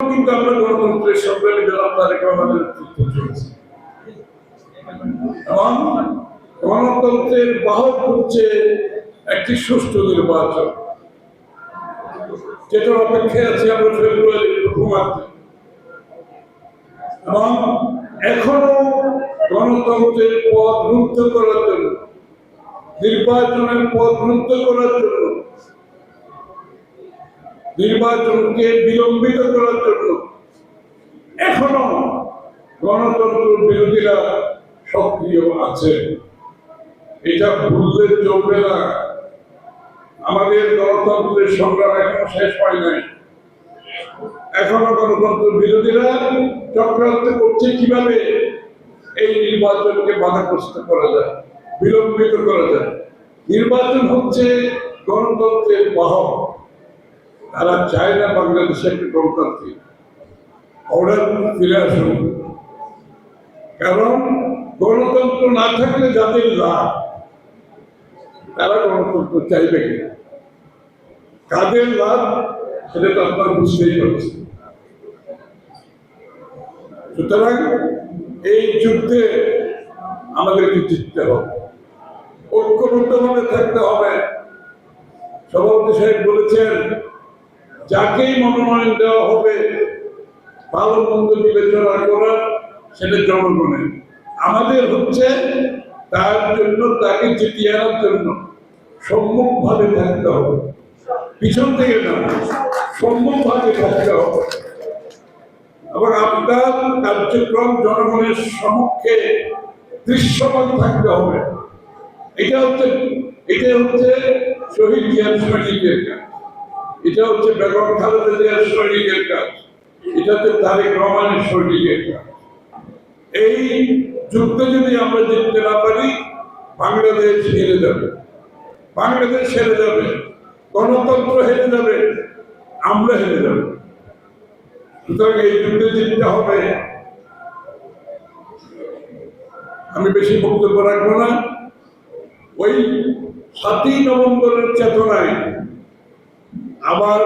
কিন্তু আমরা গণতন্ত্রের সংগ্রামী জনাব তারেক রহমানের নেতৃত্ব চলছে এবং গণতন্ত্রের বাহক হচ্ছে একটি সুষ্ঠু নির্বাচন, যেটার অপেক্ষায় আছি আমরা ফেব্রুয়ারির প্রথমার্ধে। এবং এখনো গণতন্ত্রের পথ রুদ্ধ করার জন্য, নির্বাচনের পথ রুদ্ধ করার জন্য, নির্বাচনকে বিলম্বিত করার জন্য এখনো গণতন্ত্র বিরোধীরা সক্রিয় আছে। এটা ভুললে চলবে না। আমাদের গণতন্ত্রের সংগ্রাম এখনো শেষ হয় নাই। এখনো গণতন্ত্র বিরোধীরা চক্রান্ত করছে কিভাবে এই নির্বাচনকে বাধাগ্রস্ত করা যায়, বিলম্বিত করা যায়। নির্বাচন হচ্ছে গণতন্ত্রের বাহক। তারা চায় না বাংলাদেশে একটি গণতান্ত্রিক অর্ডার ফিরে আসুন, কারণ গণতন্ত্র না থাকলে যাদের লাভ, তারা গণতন্ত্র চাইবে কিনা, কাদের লাভ সেটা তো আপনার বুঝতেই পারছে। সুতরাং এই যুদ্ধে আমাদেরকে জিততে হবে, ঐক্যবদ্ধভাবে থাকতে হবে। সভাপতি সাহেব বলেছেন, যাকেই মনোনয়ন দেওয়া হবে ভালো মন্দ বিবেচনা করা সেটা জনগণের। আমাদের হচ্ছে তার জন্য, তাকে জিতিয়ে আনার জন্য সম্মুখ ভাবে থাকতে হবে, পিছন থেকে না, সম্মুখ ভাবে থাকতে হবে। এবং আপনার কার্যক্রম জনগণের সম্মুখে দৃশ্যমান থাকতে হবে। এটা হচ্ছে শহীদ জিয়ার সৈনিকের কাজ, এটা হচ্ছে বেগম খালেদা জিয়ার সৈনিকের কাজ, এটা হচ্ছে তারেক রহমানের সৈনিকের কাজ। এই যুদ্ধে যদি আমরা জিততে না পারি, বাংলাদেশ হেরে যাবে, বাংলাদেশ হেরে যাবে, গণতন্ত্র হেরে যাবে, আমরা হেরে যাব। সুতরাং এই যুদ্ধে জিততে হবে। আমি বেশি বক্তব্য রাখবো না। ওই 7ই নভেম্বরের চেতনায় আবার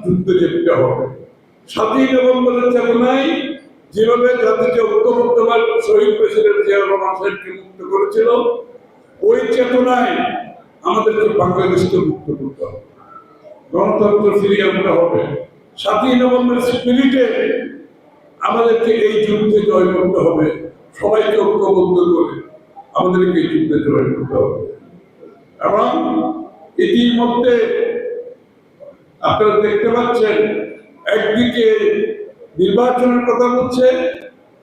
যুদ্ধে জিততে হবে। 7ই নভেম্বরের চেতনায় যেভাবে জাতিকে ঐক্যবদ্ধভাবে শহীদ প্রেসিডেন্ট জিয়াউর রহমান সাহেবকে মুক্ত করেছিল, ওই চেতনায় আমাদেরকে বাংলাদেশকে মুক্ত করতে হবে, গণতন্ত্র ফিরিয়ে আনতে হবে। 7ই নভেম্বর স্পিরিটে আমাদেরকে এই যুদ্ধে জয় করতে হবে। সবাইকে ঐক্যবদ্ধ করে আমাদেরকে এই যুদ্ধে জয় করতে হবে। এবং ইতিমধ্যে আপনারা দেখতে পাচ্ছেন, একদিকে নির্বাচনের কথা বলছে,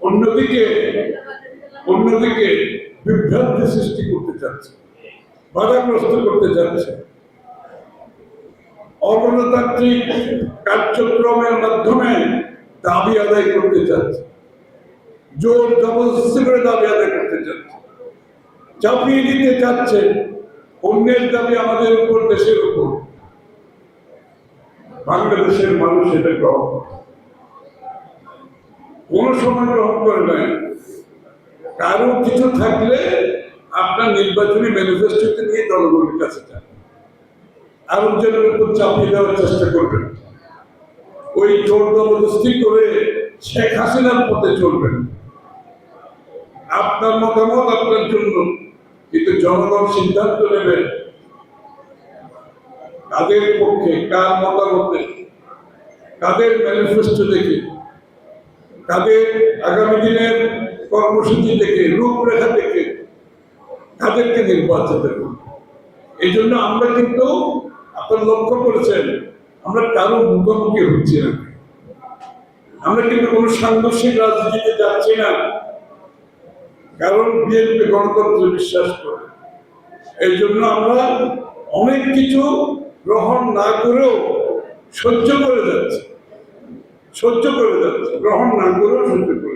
অন্যদিকে বিভ্রান্তি সৃষ্টি করতে চাচ্ছে, বাধাগ্রস্ত করতে চাচ্ছে, অগণতান্ত্রিক কার্যক্রমের মাধ্যমে দাবি আদায় করতে চাচ্ছে, জোর জবরদস্তি করে দাবি আদায় করতে চাচ্ছে, চাপিয়ে দিতে চাচ্ছে অন্যের দাবি আমাদের উপর, দেশের উপর। বাংলাদেশের মানুষ এটা গ্রহণ কোন সময় গ্রহণ করে নাই। কারো কিছু থাকলে আপনার নির্বাচনী ম্যানিফেস্টোতে নিয়ে জনগণের কাছে যান, আরেকজনের উপর চাপিয়ে দেওয়ার চেষ্টা করবেন, ওই জোর জবরদস্তি করে শেখ হাসিনার পথে চলবেন। আপনার মতামত আপনার জন্য, কিন্তু জনগণ সিদ্ধান্ত নেবে কাদের পক্ষে, কার মতামতে, কাদের ম্যানিফেস্টো দেখে, কাদের আগামী দিনের কর্মসূচি দেখে, রূপরেখা দেখে কাদেরকে নির্বাচিত করবে। এই জন্য আমরা কিন্তু, আপনারা লক্ষ্য করেছেন, আমরা কারো মুখোমুখি হচ্ছি না, আমরা কিন্তু কোনো সাংঘর্ষিক রাজনীতিতে যাচ্ছি না। কারণ বিএনপি গণতন্ত্রে বিশ্বাস করে। এই জন্য আমরা অনেক কিছু গ্রহণ না করেও সহ্য করে যাচ্ছি, গ্রহণ না করেও সহ্য করে